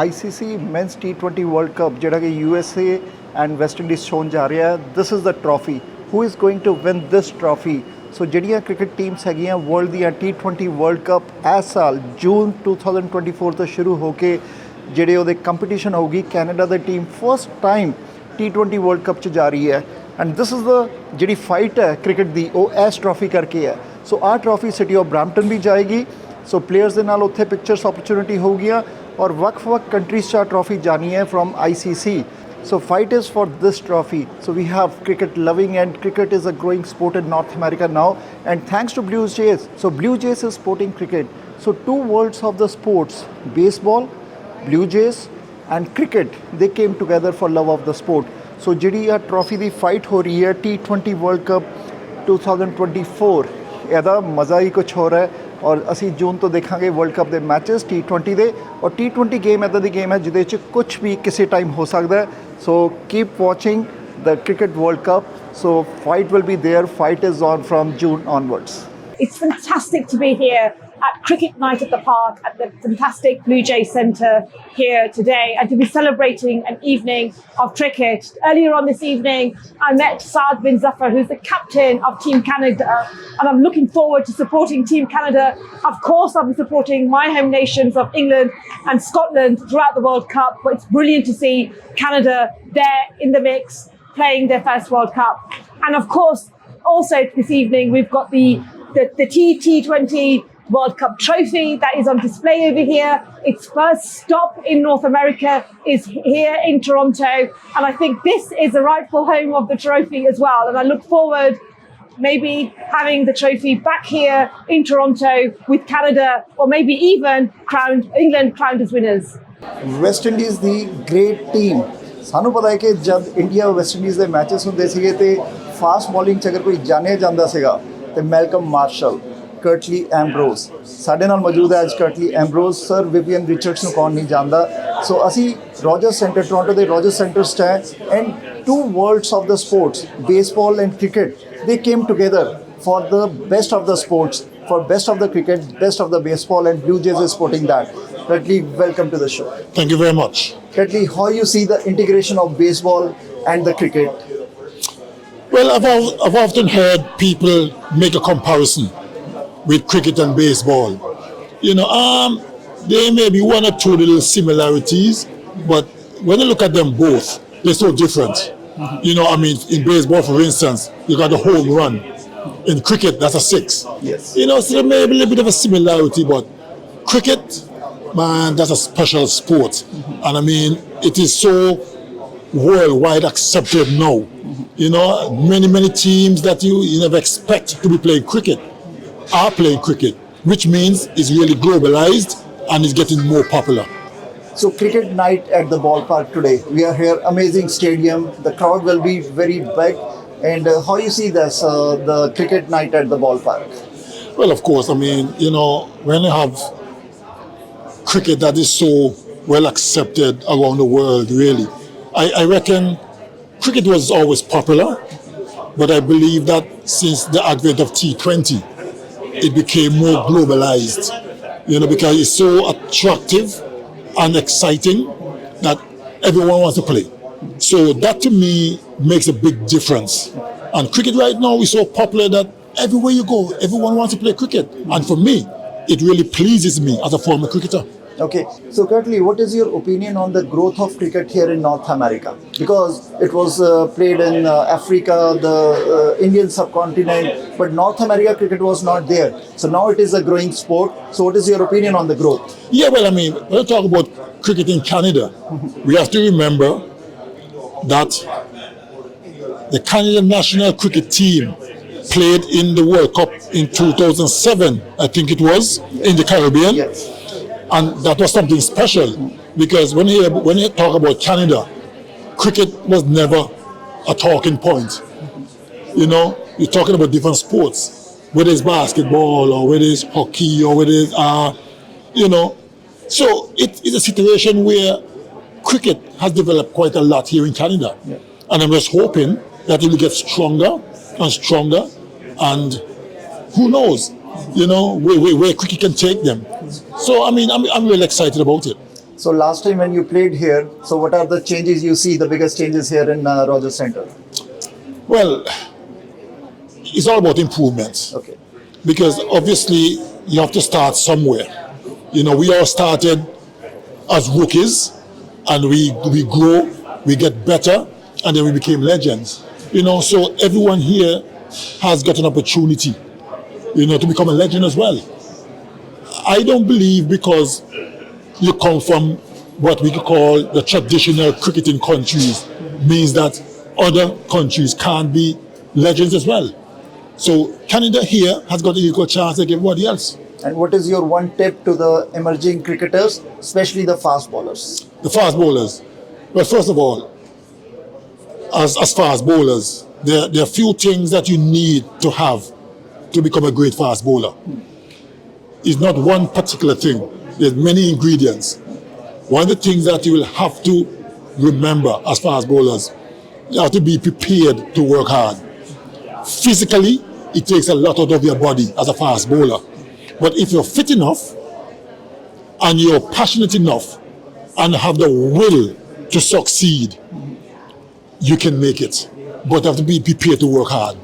ICC Men's T20 World Cup ਜਿਹੜਾ ਕਿ USA and West Indies ਹੋਣ ਜਾ ਰਿਹਾ ਹੈ, this is the trophy. Who is going to win this trophy? ਸੋ ਜਿਹੜੀਆਂ ਕ੍ਰਿਕਟ ਟੀਮਸ ਹੈਗੀਆਂ ਵਰਲਡ ਦੀਆਂ T20 ਵਰਲਡ ਕੱਪ ਇਸ ਸਾਲ ਜੂਨ 2024 ਤੋਂ ਸ਼ੁਰੂ ਹੋ ਕੇ ਜਿਹੜੇ ਉਹਦੇ ਕੰਪੀਟੀਸ਼ਨ ਹੋਊਗੀ, ਕੈਨੇਡਾ ਦੀ team first time T20 world cup 'ਚ ਜਾ ਰਹੀ ਹੈ ਐਂਡ ਦਿਸ ਇਜ਼ ਦ ਜਿਹੜੀ ਫਾਈਟ ਹੈ ਕ੍ਰਿਕਟ ਦੀ ਉਹ ਇਸ ਟਰੋਫੀ ਕਰਕੇ ਹੈ। ਸੋ ਆਹ ਟਰੋਫੀ ਸਿਟੀ ਆਫ ਬਰੈਂਪਟਨ ਵੀ ਜਾਏਗੀ, ਸੋ ਪਲੇਅਰਸ ਦੇ ਨਾਲ ਉੱਥੇ ਪਿਕਚਰਸ ਓਪਰਚੁਨਿਟੀ ਹੋਊਗੀਆਂ ਔਰ ਵੱਖ-ਵੱਖ ਕੰਟਰੀਜ਼ 'ਚ ਟਰੋਫੀ ਜਾਣੀ ਹੈ from ICC. So fight is for this trophy. So we have cricket loving and cricket is a growing sport in North America now and thanks to Blue Jays. So Blue Jays is sporting cricket. So two worlds of the sports, baseball, Blue Jays and cricket, they came together for love of the sport. So ਜਿਹੜੀ ਆ trophy ਦੀ fight ਹੋ ਰਹੀ ਹੈ T20 World Cup 2024 ਇਹਦਾ ਮਜ਼ਾ ਹੀ ਕੁਛ ਹੋਰ ਹੈ ਔਰ ਅਸੀਂ ਜੂਨ ਤੋਂ ਦੇਖਾਂਗੇ ਵਰਲਡ ਕੱਪ ਦੇ ਮੈਚਸ T20 ਦੇ ਔਰ T20 ਗੇਮ ਇੱਦਾਂ ਦੀ ਗੇਮ ਹੈ ਜਿਹਦੇ 'ਚ ਕੁਛ ਵੀ ਕਿਸੇ ਟਾਈਮ ਹੋ ਸਕਦਾ ਹੈ। So keep watching the cricket world cup, so fight will be there, fight is on from June onwards. It's fantastic to be here at Cricket Night at the Park at the fantastic Blue Jay Centre here today and to be celebrating an evening of cricket. Earlier on this evening, I met Saad bin Zafar, who's the captain of Team Canada, and I'm looking forward to supporting Team Canada. Of course, I'll be supporting my home nations of England and Scotland throughout the World Cup, but it's brilliant to see Canada there in the mix, playing their first World Cup. And of course, also this evening, we've got the T20 World Cup trophy that is on display over here. Its first stop in North America is here in Toronto, and I think this is the rightful home of the trophy as well, and I look forward maybe having the trophy back here in Toronto with Canada or maybe even England crowned as winners. West Indies ਦੀ great team, ਸਾਨੂੰ ਪਤਾ ਹੈ ਕਿ ਜਦ India West Indies ਦੇ matches ਹੁੰਦੇ ਸੀਗੇ ਤੇ ਫਾਸਟ ਬੋਲਿੰਗ 'ਚ ਅਗਰ ਕੋਈ ਜਾਣਿਆ ਜਾਂਦਾ ਸੀਗਾ ਤੇ ਮੈਲਕਮ ਮਾਰਸ਼ਲ, ਕਰਟਲੀ ਐਂਬਰੋਜ਼ ਸਾਡੇ ਨਾਲ ਮੌਜੂਦ ਹੈ ਅੱਜ। Curtly Ambrose sir, Vivian Richards ਨੂੰ ਕੌਣ ਨਹੀਂ ਜਾਣਦਾ। ਸੋ ਅਸੀਂ ਰੋਜਰਸ ਸੈਂਟਰ, ਟੋਰਾਂਟੋ ਦੇ ਰੋਜਰਸ ਸੈਂਟਰਸ 'ਚ ਹੈ and two worlds of the sports, baseball and cricket, they came together for the best of the sports, for best of the cricket, best of the baseball, and Blue Jays is supporting that. Curtly, welcome to the show. Thank you very much. Curtly, how you see the integration of baseball and the cricket? Well, I've often heard people make a comparison with cricket and baseball. You know, there may be one or two little similarities, but when you look at them both, they're so different. You know, I mean, in baseball, for instance, you got a home run. In cricket, that's a six. Yes. You know, so there may be a little bit of a similarity, but cricket, man, that's a special sport. And I mean, it is so worldwide accepted now. You know, many teams that you never expect to be playing cricket are playing cricket, which means it's really globalized and is getting more popular. So cricket night at the ballpark today. We are here, amazing stadium. The crowd will be very big. And how you see this, the cricket night at the ballpark? Well, of course, I mean, you know, when you have cricket that is so well accepted around the world, really, I reckon cricket was always popular, but I believe that since the advent of T20, it became more globalized, you know, because it's so attractive and exciting that everyone wants to play. So that to me makes a big difference. And cricket right now is so popular that everywhere you go, everyone wants to play cricket. And for me, it really pleases me as a former cricketer. Okay, so Curtly, what is your opinion on the growth of cricket here in North America? Because it was played in Africa, the Indian subcontinent, but North America cricket was not there. So now it is a growing sport. So what is your opinion on the growth? Yeah, well, I mean, when we talk about cricket in Canada, we have to remember that the Canadian national cricket team played in the World Cup in 2007, I think it was, in the Caribbean. Yes. And that was something special because when you talk about Canada, cricket was never a talking point. You know, you're talking about different sports, whether it's basketball or whether it's hockey or whether it's, you know. So it is a situation where cricket has developed quite a lot here in Canada. Yeah. And I'm just hoping that it will get stronger and stronger. And who knows, you know, where cricket can take them. So, I mean, I'm really excited about it. So last time when you played here, so what are the changes you see, the biggest changes here in Rogers Center? Well, it's all about improvements. Okay. Because obviously you have to start somewhere. You know, we all started as rookies, and we grow, we get better, and then we became legends. You know, so everyone here has got an opportunity, you know, to become a legend as well. I don't believe because you come from what we could call the traditional cricketing countries means that other countries can't be legends as well. So Canada here has got an equal chance like everybody else. And what is your one tip to the emerging cricketers, especially the fast bowlers? The fast bowlers. Well, first of all, as fast bowlers, there are few things that you need to have to become a great fast bowler. It's not one particular thing. There's many ingredients. One of the things that you will have to remember as fast bowlers, you have to be prepared to work hard. Physically, it takes a lot out of your body as a fast bowler. But if you're fit enough and you're passionate enough and have the will to succeed, you can make it. But you have to be prepared to work hard.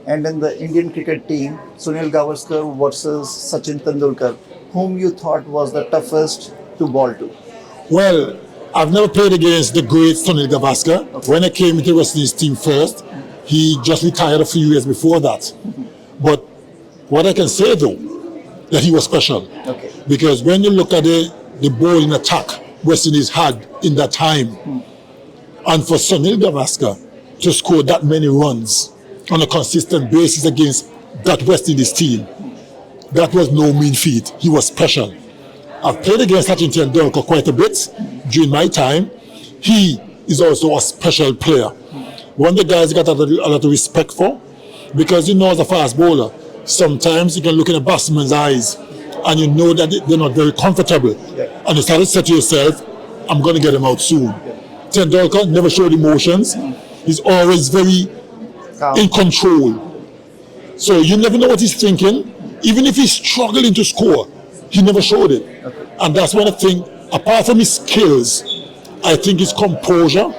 And in the Indian cricket team, Sunil Gavaskar versus Sachin Tendulkar, whom you thought was the toughest to bowl to? Well, I've never played against the great Sunil Gavaskar. Okay. When I came into the West Indies team first, he just retired a few years before that. But what I can say though, that he was special. Okay. Because when you look at the bowling attack West Indies had in that time, and for Sunil Gavaskar to score that many runs on a consistent basis against that West Indies team, that was no mean feat. He was special. I've played against Sachin Tendulkar quite a bit during my time. He is also a special player. One of the guys got a lot of respect for, because you know, as a fast bowler, sometimes you can look in a batsman's eyes and you know that they're not very comfortable. Yeah. And you start to say to yourself, I'm going to get him out soon. Yeah. Tendulkar never showed emotions. He's always very in control. So you never know what he's thinking. Even if he's struggling to score, he never showed it. Okay. And that's one of the things, apart from his skills, I think his composure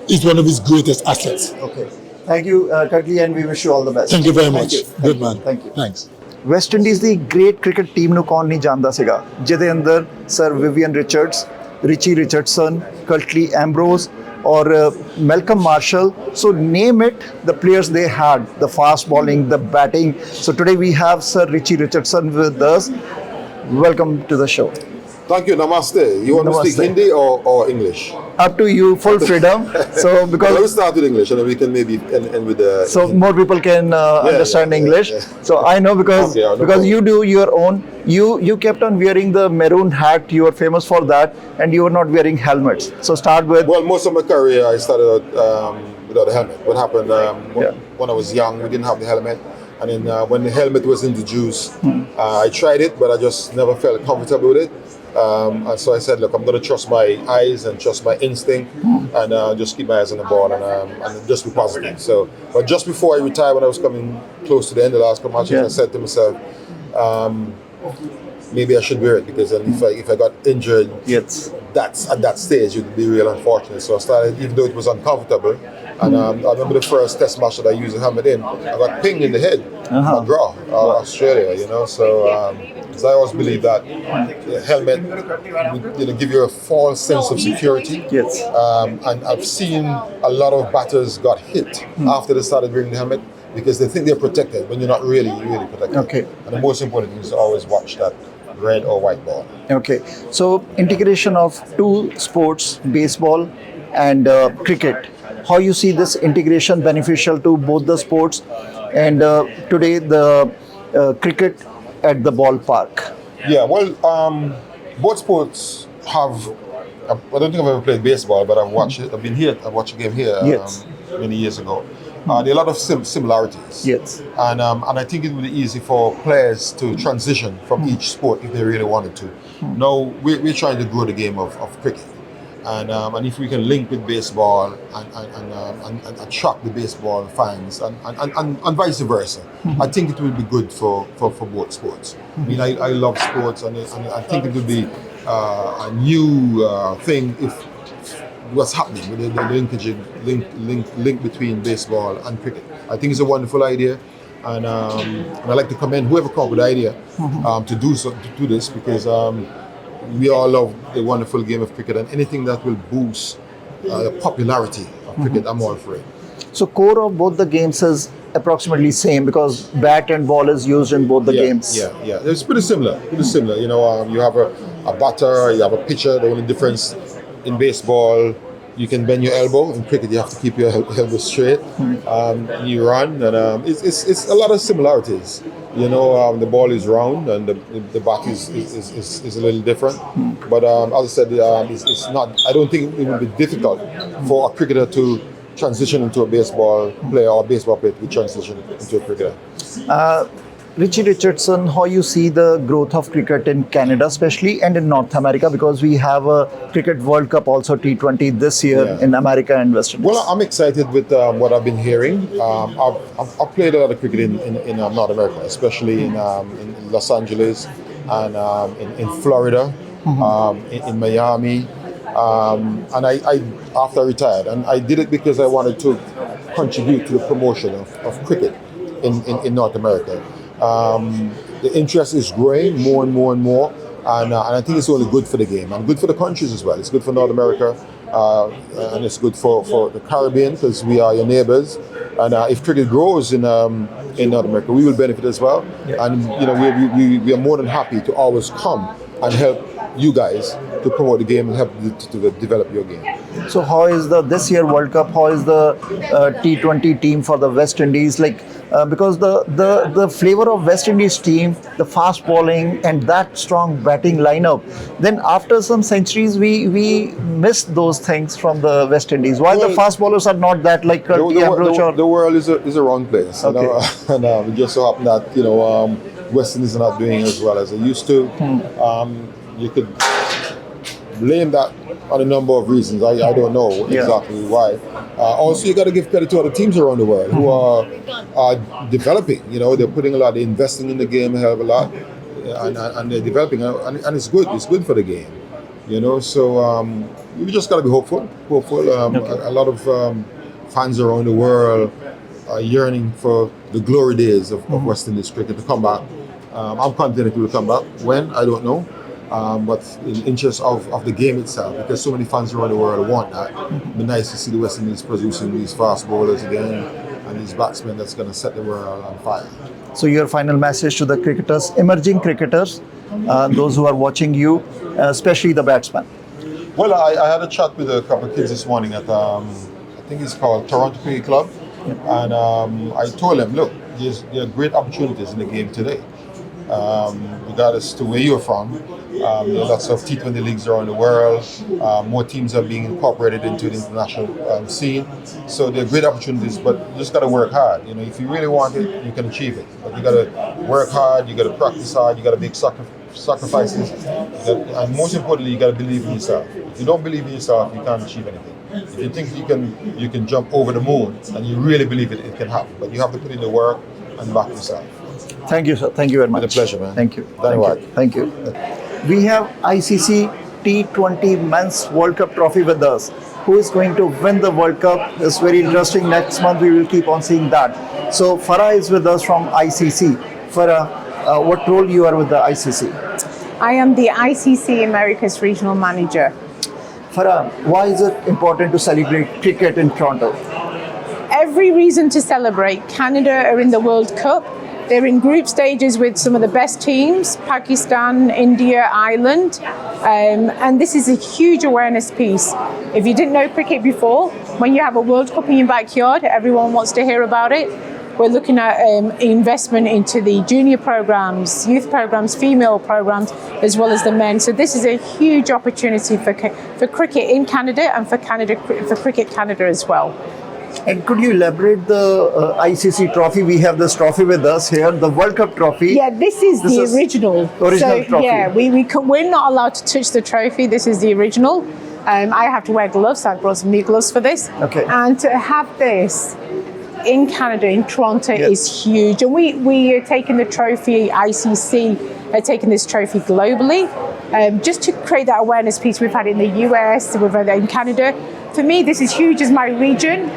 is one of his greatest assets. Okay. Thank you, Kurtly, and we wish you all the best. Thank you very much. Good man. Thank you. Thanks. West Indies ਦੀ great cricket team ਨੂੰ ਕੌਣ ਨਹੀਂ ਜਾਣਦਾ ਸੀਗਾ, ਜਿਹਦੇ ਅੰਦਰ sir Vivian Richards, Richie Richardson, Curtly Ambrose or Malcolm Marshall. So name it, the players they had, the fast bowling, the batting. So today we have Sir Richie Richardson with us. Welcome to the show. Thank you. Namaste. You want Namaste. to speak Hindi or English? Up to you, full freedom. So because well, let's start with English, and then we can maybe end with the. So more people can understand English. Yeah. So I know because you do your own. You kept on wearing the maroon hat. You were famous for that, and you were not wearing helmets. So start with. Well, most of my career I started out without a helmet. What happened when I was young? We didn't have the helmet, and then when the helmet was introduced, I tried it, but I just never felt comfortable with it. And so I said, look, I'm going to trust my eyes and trust my instinct and just keep my eyes on the ball and just be positive. So, but just before I retired, when I was coming close to the end of the last couple matches, I said to myself, maybe I should wear it, because then if I got injured, that's at that stage, it would be real unfortunate. So I started, even though it was uncomfortable. And I remember the first test match that I used the helmet in, I got pinged in the head, a draw, Australia, you know. So I always believe that the helmet will give you a false sense of security. Yes. And I've seen a lot of batters got hit after they started wearing the helmet, because they think they're protected when you're not really protected. Okay. And the most important thing is to always watch that red or white ball. Okay. So integration of two sports, baseball and cricket. How you see this integration beneficial to both the sports, and today the cricket at the ballpark? Yeah, well, both sports have. I don't think I've ever played baseball, but I've watched it. I've been here. I watched a game here many years ago. There are a lot of similarities. Yes. And I think it would be easy for players to transition from each sport if they really wanted to. Now we're trying to grow the game of cricket. And if we can link with baseball and attract the baseball fans and vice versa, I think it will be good for both sports. I mean, I love sports, and I think it would be a new thing if what's happening with the linkage link between baseball and cricket. I think it's a wonderful idea, and I'd like to commend whoever come up with the idea to do this, because we all love the wonderful game of cricket, and anything that will boost the popularity of cricket, I'm all for it. So core of both the games is approximately same, because bat and ball is used in both the games. Yeah. It's pretty similar. You know, you have a batter, you have a pitcher. The only difference in baseball, you can bend your elbow. In cricket, you have to keep your elbow straight. You run, and it's a lot of similarities. You know, the ball is round and the bat is a little different. But as I said, it's not. I don't think it would be difficult for a cricketer to transition into a baseball player, or a baseball player to transition into a cricketer. Richie Richardson, how you see the growth of cricket in Canada especially, and in North America, because we have a Cricket World Cup also T20 this year in America and West Indies. Well, I'm excited with what I've been hearing. I've played a lot of cricket in North America, especially in Los Angeles and in Florida, in Miami. And I after I retired, and I did it because I wanted to contribute to the promotion of cricket in North America. The interest is growing more and more and more, and I think it's only good for the game and good for the countries as well. It's good for North America, and it's good for the Caribbean, because we are your neighbors. And if cricket grows in North America, we will benefit as well. And you know, we are more than happy to always come and help you guys to promote the game and help to develop your game. So how is this year World Cup? How is the T20 team for the West Indies? Because the flavor of West Indies team, the fast bowling and that strong batting lineup, then after some centuries we missed those things from the West Indies. Why the fast bowlers are not that like the world is a round place, okay. You know? And it just so happened that, you know, West Indies are not doing as well as they used to. You could blame that on a number of reasons. I don't know exactly why. Also, you got to give credit to other teams around the world who are developing. You know, they're putting a lot, they're investing in the game a hell of a lot, and they're developing, and it's good. It's good for the game. You know, so we just got to be hopeful. A lot of fans around the world are yearning for the glory days of West Indies cricket to come back. I'm confident it will come back. When, I don't know. But in the interest of the game itself, because so many fans around the world want that. It'd be nice to see the West Indies producing these fast bowlers again, and these batsmen that's going to set the world on fire. So your final message to the cricketers, emerging cricketers, those who are watching you, especially the batsmen? Well, I had a chat with a couple of kids this morning at, I think it's called Toronto Cricket Club, and I told them, look, there are great opportunities in the game today. Regardless to where you're from, there are lots of T20 leagues around the world. More teams are being incorporated into the international scene. So there are great opportunities, but you just got to work hard. You know, if you really want it, you can achieve it. But you got to work hard. You got to practice hard. You got to make sacrifices, and most importantly, you got to believe in yourself. If you don't believe in yourself, you can't achieve anything. If you think you can jump over the moon, and you really believe it can happen. But you have to put in the work and back yourself. Thank you, sir. Thank you very much. It's a pleasure, man. Thank you. Thank you. We have ICC T20 Men's World Cup trophy with us. Who is going to win the World Cup? It's very interesting. Next month we will keep on seeing that. So Farah is with us from ICC. Farah, what role you are with the ICC? I am the ICC Americas Regional Manager. Farah, why is it important to celebrate cricket in Toronto? Every reason to celebrate. Canada are in the World Cup. They're in group stages with some of the best teams, Pakistan, India, Ireland. And this is a huge awareness piece. If you didn't know cricket before, when you have a World Cup in your backyard, everyone wants to hear about it. We're looking at investment into the junior programs, youth programs, female programs, as well as the men. So this is a huge opportunity for cricket in Canada and for Cricket Canada as well. And could you elaborate the ICC trophy? We have this trophy with us here, the World Cup trophy. Yeah, this is the original. Original trophy. Yeah, we're not allowed to touch the trophy. This is the original. I have to wear gloves. I brought some new gloves for this. Okay. And to have this in Canada, in Toronto, is huge. And we are taking the trophy, ICC are taking this trophy globally. just to create that awareness piece. We've had it in the US, we've had it in Canada. For me, this is huge as my region.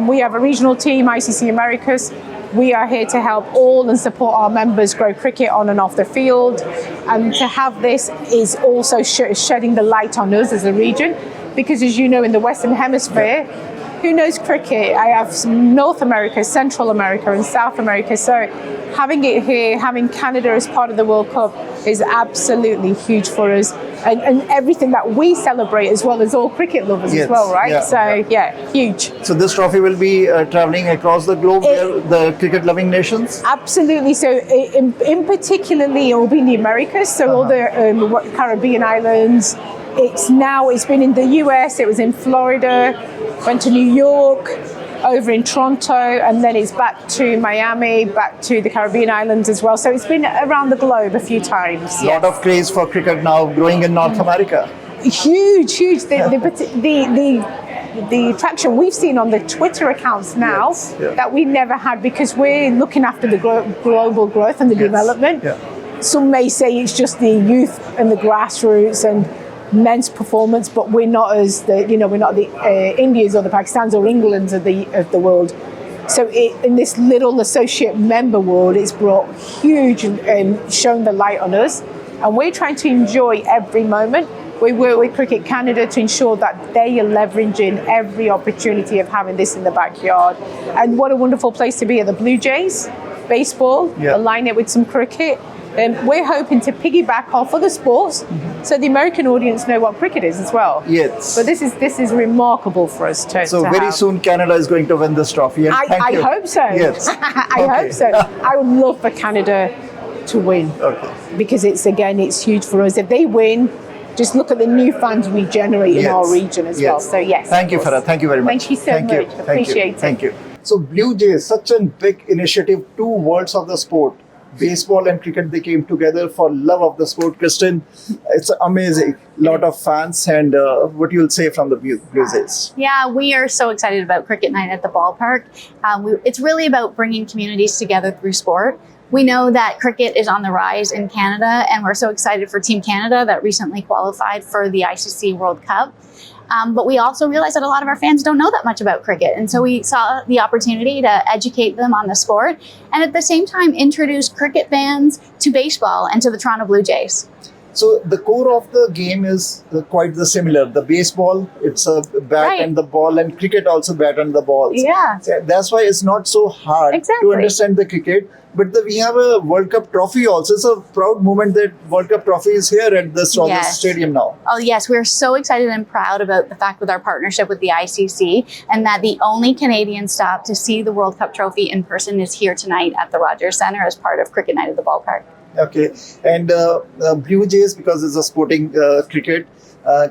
We have a regional team, ICC Americas. We are here to help all and support our members grow cricket on and off the field. And to have this is also shedding the light on us as a region, because as you know, in the Western Hemisphere, who knows cricket? I have North America, Central America and South America. So having it here, having Canada as part of the World Cup is absolutely huge for us. And everything that we celebrate as well as all cricket lovers as well, right? Yeah, so huge. So this trophy will be traveling across the globe, where the cricket-loving nations? Absolutely. So in particularly, it will be in the Americas. So all the Caribbean islands. It's been in the US, it was in Florida, went to New York, over in Toronto, and then it's back to Miami, back to the Caribbean islands as well. So it's been around the globe a few times. A lot of craze for cricket now growing in North America. Huge. The traction we've seen on the Twitter accounts now that we never had, because we're looking after the global growth and the development. Some may say it's just the youth and the grassroots and men's performance, but we're not we're not the Indias or the Pakistans or Englands of the world. So in this little associate member world, it's brought huge and shown the light on us, and we're trying to enjoy every moment. We work with Cricket Canada to ensure that they are leveraging every opportunity of having this in the backyard. And what a wonderful place to be at the Blue Jays, baseball, align it with some cricket. We're hoping to piggyback off other sports, so the American audience know what cricket is as well. Yes. But this is remarkable for us to. So to very have. soon Canada is going to win this trophy. And I hope so. Yes. I hope so. I would love for Canada to win. Okay. Because it's huge for us. If they win, just look at the new fans we generate in our region as well. So yes. Thank you, Farah. Thank you very much. Thank you so much. Appreciate it. Thank you. So Blue Jays, such a big initiative, two worlds of the sport. Baseball and cricket, they came together for love of the sport. Kristen, it's amazing. Lot of fans, and what you'll say from the Blue Jays? Yeah, we are so excited about Cricket Night at the ballpark. It's really about bringing communities together through sport. We know that cricket is on the rise in Canada, and we're so excited for Team Canada that recently qualified for the ICC World Cup. But we also realized that a lot of our fans don't know that much about cricket. And so we saw the opportunity to educate them on the sport and at the same time introduce cricket fans to baseball and to the Toronto Blue Jays. So the core of the game is quite the similar. The baseball, it's a bat and the ball, and cricket also bat and the balls. Yeah. So that's why it's not so hard to understand the cricket. But we have a World Cup trophy also. It's a proud moment that World Cup trophy is here at the Rogers Stadium now. Oh yes, we're so excited and proud about the fact with our partnership with the ICC, and that the only Canadian stop to see the World Cup trophy in person is here tonight at the Rogers Centre as part of Cricket Night at the ballpark. Okay, and Blue Jays, because it's a sporting cricket,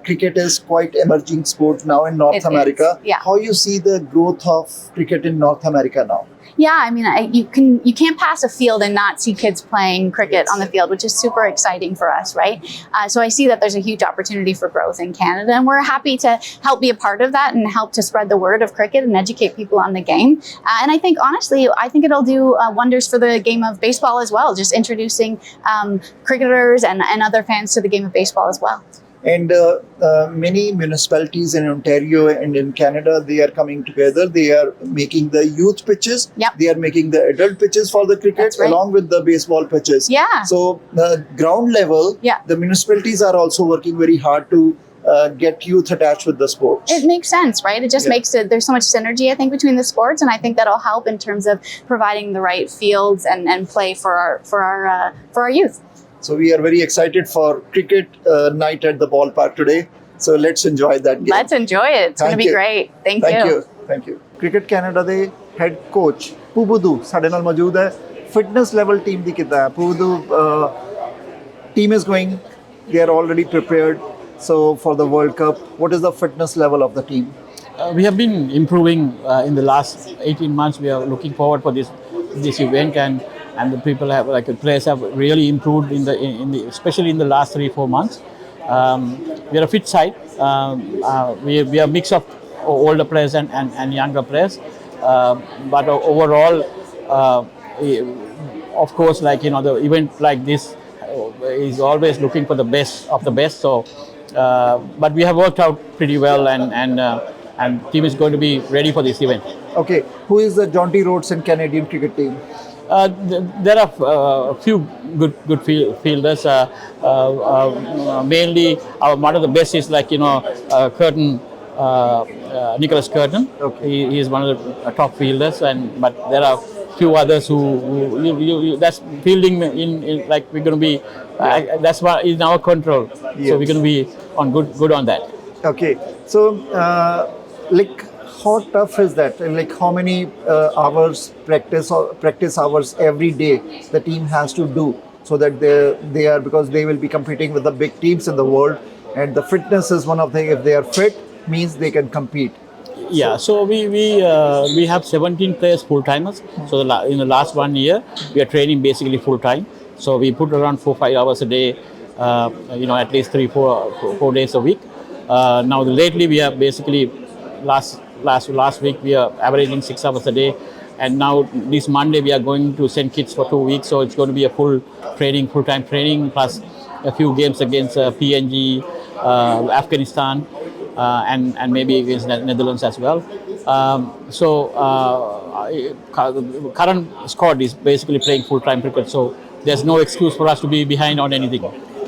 cricket is quite emerging sport now in North America. Yeah. How you see the growth of cricket in North America now? Yeah, I mean, you can't pass a field and not see kids playing cricket on the field, which is super exciting for us, right? So I see that there's a huge opportunity for growth in Canada, and we're happy to help be a part of that and help to spread the word of cricket and educate people on the game. And I think, honestly, it'll do wonders for the game of baseball as well, just introducing cricketers and other fans to the game of baseball as well. And many municipalities in Ontario and in Canada, they are coming together. They are making the youth pitches. Yep. They are making the adult pitches for the cricket along with the baseball pitches. Yeah. So ground level, the municipalities are also working very hard to get youth attached with the sports. It makes sense, right? It just makes it, there's so much synergy, I think, between the sports, and I think that'll help in terms of providing the right fields and play for our youth. So we are very excited for Cricket Night at the ballpark today. So let's enjoy that game. Let's enjoy it. It's going to be great. Thank you. Thank you. Cricket Canada ਦੇ head coach Pubudu ਸਾਡੇ ਨਾਲ ਮੌਜੂਦ ਹੈ. Fitness level team ਦੀ ਕਿੱਦਾਂ ਹੈ? Pubudu, team is going. They are already prepared. So for the World Cup, what is the fitness level of the team? We have been improving in the last 18 months. We are looking forward for this event, and the people have, like the players have really improved in the especially in the last 3-4 months. We are a fit side. We are a mix of older players and younger players. But overall, of course, like the event like this is always looking for the best of the best. So, but we have worked out pretty well, and team is going to be ready for this event. Okay, who is the Jaunty Rhodes and Canadian cricket team? There are a few good fielders. Mainly, one of the best is like Curtin, Nicholas Curtin. Okay. He is one of the top fielders, but there are few others who that's fielding in like we're going to be. That's what is in our control. Yes. So we're going to be on good on that. Okay, so like how tough is that, and like how many hours practice hours every day the team has to do, so that they are, because they will be competing with the big teams in the world, and the fitness is one of the, if they are fit means they can compete. Yeah, so we have 17 players full timers. So in the last 1 year, we are training basically full time. So we put around 4-5 hours a day, at least 3-4 days a week. Now lately we are basically last week we are averaging 6 hours a day, and now this Monday we are going to St. Kitts for 2 weeks. So it's going to be a full time training plus a few games against PNG, Afghanistan. And maybe against Netherlands as well. The current squad is basically playing full-time cricket, so there's no excuse for us to be behind on anything.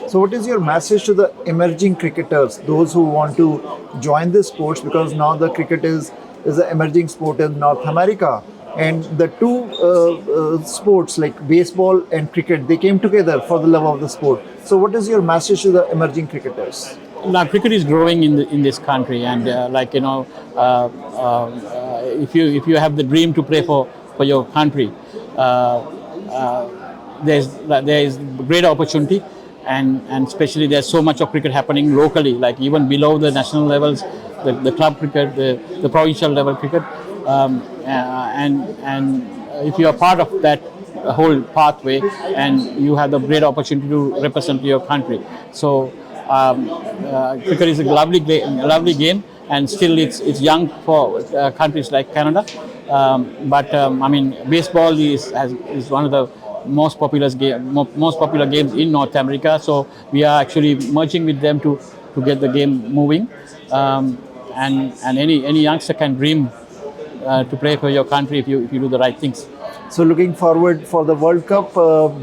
So what is your message to the emerging cricketers, those who want to join this sports, because now the cricket is an emerging sport in North America, and the two sports like baseball and cricket, they came together for the love of the sport. So what is your message to the emerging cricketers? Now, cricket is growing in this country, and if you have the dream to play for your country, there is great opportunity, and especially there's so much of cricket happening locally, like even below the national levels, the club cricket, the provincial level cricket, and if you are part of that whole pathway, and you have the great opportunity to represent your country. So. Cricket is a lovely game, and still it's young for countries like Canada. Baseball is one of the most popular games in North America. So we are actually merging with them to get the game moving. And any youngster can dream to play for your country if you do the right things. So looking forward for the World Cup,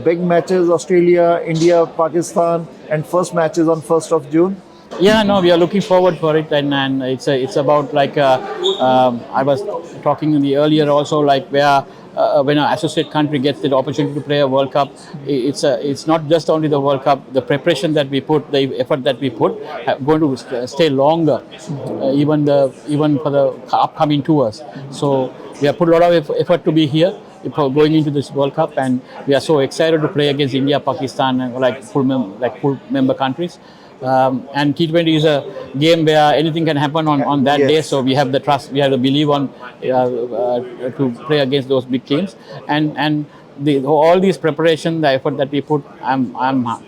big matches, Australia, India, Pakistan, and first matches on 1st of June. Yeah, no, we are looking forward for it, and it's about like I was talking in the earlier also, like where when an associate country gets the opportunity to play a World Cup, it's not just only the World Cup. The preparation that we put, the effort that we put, going to stay longer, even for the upcoming tours. So we have put a lot of effort to be here, going into this World Cup, and we are so excited to play against India, Pakistan, and like full member countries. And T20 is a game where anything can happen on that day. So we have the trust, we have the belief on to play against those big teams, and all these preparation, the effort that we put, I'm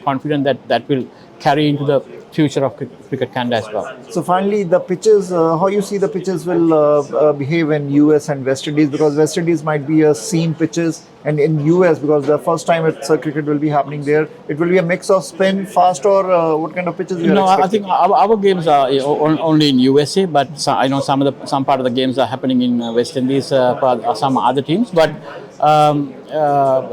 confident that will carry into the future of Cricket Canada as well. So finally, the pitches, how you see the pitches will behave in US and West Indies, because West Indies might be a seam pitches, and in US, because the first time cricket will be happening there, it will be a mix of spin, fast, or what kind of pitches you are expecting? I think our games are only in USA, but I know some part of the games are happening in West Indies for some other teams, but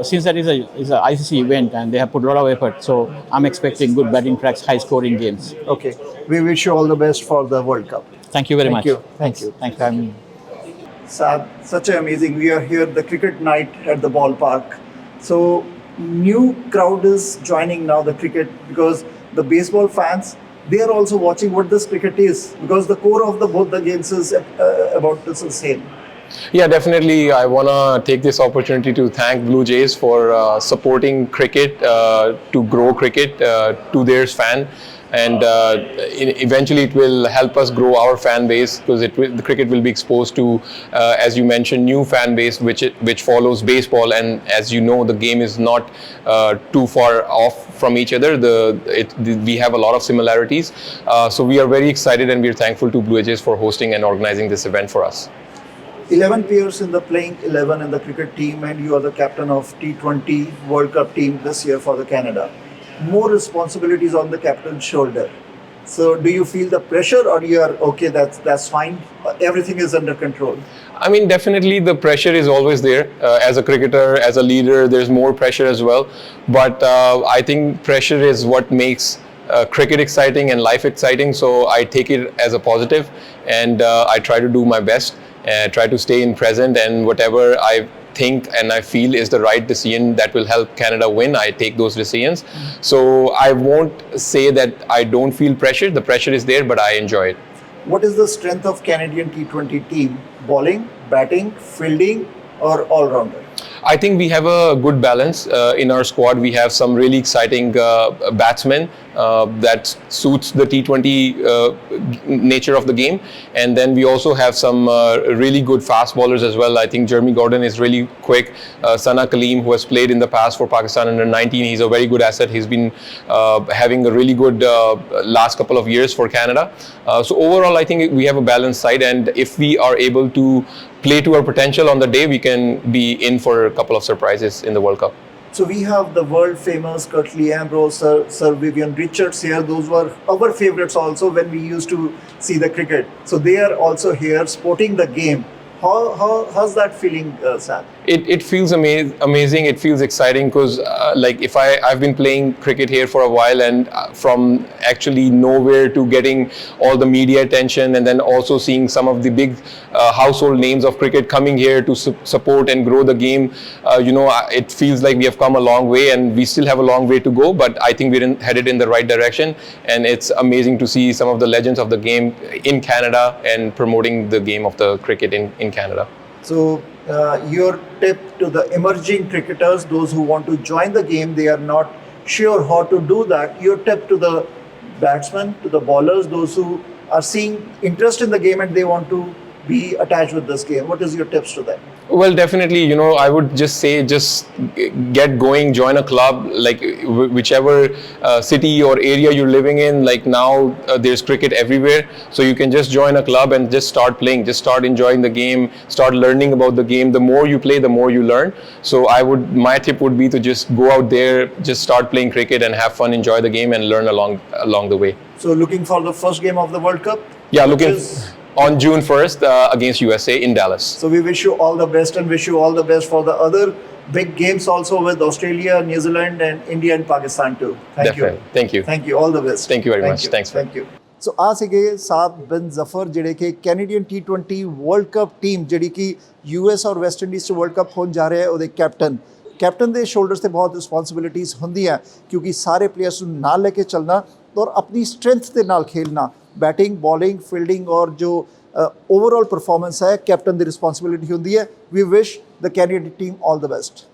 since that is a ICC event and they have put a lot of effort, so I'm expecting good batting tracks, high scoring games. Okay, we wish you all the best for the World Cup. Thank you very much. Thank you. Thanks for having me. Sad, such an amazing. We are here the cricket night at the ballpark. So new crowd is joining now the cricket, because the baseball fans, they are also watching what this cricket is, because the core of both the games is about this the same. Yeah, definitely. I want to take this opportunity to thank Blue Jays for supporting cricket, to grow cricket to their fan. And eventually it will help us grow our fan base, because the cricket will be exposed to, as you mentioned, new fan base which follows baseball. And as you know, the game is not too far off from each other. We have a lot of similarities. So we are very excited, and we are thankful to Blue Jays for hosting and organizing this event for us. 11 players in the playing 11 in the cricket team, and you are the captain of T20 World Cup team this year for the Canada. more responsibilities on the captain's shoulder. So do you feel the pressure, or you are okay, that's fine, everything is under control? I mean, definitely the pressure is always there. As a cricketer, as a leader, there's more pressure as well. But I think pressure is what makes cricket exciting and life exciting. So I take it as a positive, and I try to do my best, try to stay in present, and whatever I think and I feel is the right decision that will help Canada win, I take those decisions. So I won't say that I don't feel pressure. The pressure is there, but I enjoy it. What is the strength of Canadian T20 team? Bowling, batting, fielding, or all-rounder? I think we have a good balance in our squad. We have some really exciting batsmen that suits the T20 nature of the game, and then we also have some really good fast bowlers as well. I think Jeremy Gordon is really quick. Sana Kaleem, who has played in the past for Pakistan under 19, he's a very good asset. He's been having a really good last couple of years for Canada. So overall, I think we have a balanced side, and if we are able to play to our potential on the day, we can be in for a couple of surprises in the World Cup. So we have the world famous Curtly Ambrose, Sir Vivian Richards here. Those were our favorites also when we used to see the cricket. So they are also here sporting the game. How's that feeling, Sam? It feels amazing. It feels exciting because like if I've been playing cricket here for a while, and from actually nowhere to getting all the media attention, and then also seeing some of the big household names of cricket coming here to support and grow the game, it feels like we have come a long way, and we still have a long way to go, but I think we're headed in the right direction, and it's amazing to see some of the legends of the game in Canada and promoting the game of the cricket in Canada. So your tip to the emerging cricketers, those who want to join the game, they are not sure how to do that. Your tip to the batsmen, to the bowlers, those who are seeing interest in the game and they want to be attached with this game, what is your tips to them? Well, definitely, I would just say, just get going, join a club, like whichever city or area you're living in. Like now there's cricket everywhere, so you can just join a club and just start playing, just start enjoying the game, start learning about the game. The more you play, the more you learn. So my tip would be to just go out there, just start playing cricket and have fun, enjoy the game, and learn along the way. So looking for the first game of the World Cup? Yeah, on June 1st against USA in Dallas. So we wish you all the best, and wish you all the best for the other big games also with Australia, New Zealand, and India and Pakistan too. Thank you. Thank you. Thank you. All the best. Thank you very much. Thanks. Thank you. So ਆ ਸੀਗੇ ਸਾਦ ਬਿਨ ਜ਼ਫਰ ਜਿਹੜੇ ਕਿ Canadian T20 world cup team ਜਿਹੜੀ ਕਿ US ਔਰ West Indies 'ਚ world cup ਹੋਣ ਜਾ ਰਿਹਾ ਹੈ, ਉਹਦੇ ਕੈਪਟਨ ਦੇ ਸ਼ੋਲਡਰਸ ਤੇ ਬਹੁਤ ਰਿਸਪੌਂਸਿਬਿਲਿਟੀਜ਼ ਹੁੰਦੀਆਂ, ਕਿਉਂਕਿ ਸਾਰੇ ਪਲੇਅਰਸ ਨੂੰ ਨਾਲ ਲੈ ਕੇ ਚੱਲਣਾ ਔਰ ਆਪਣੀ ਸਟਰੈਂਥ ਦੇ ਨਾਲ ਖੇਲਣਾ। बैटिंग, बॉलिंग, फील्डिंग और जो ओवरऑल परफॉर्मेंस है कैप्टन की रिस्पॉन्सिबिलिटी होती है। We wish the Canadian team all the best.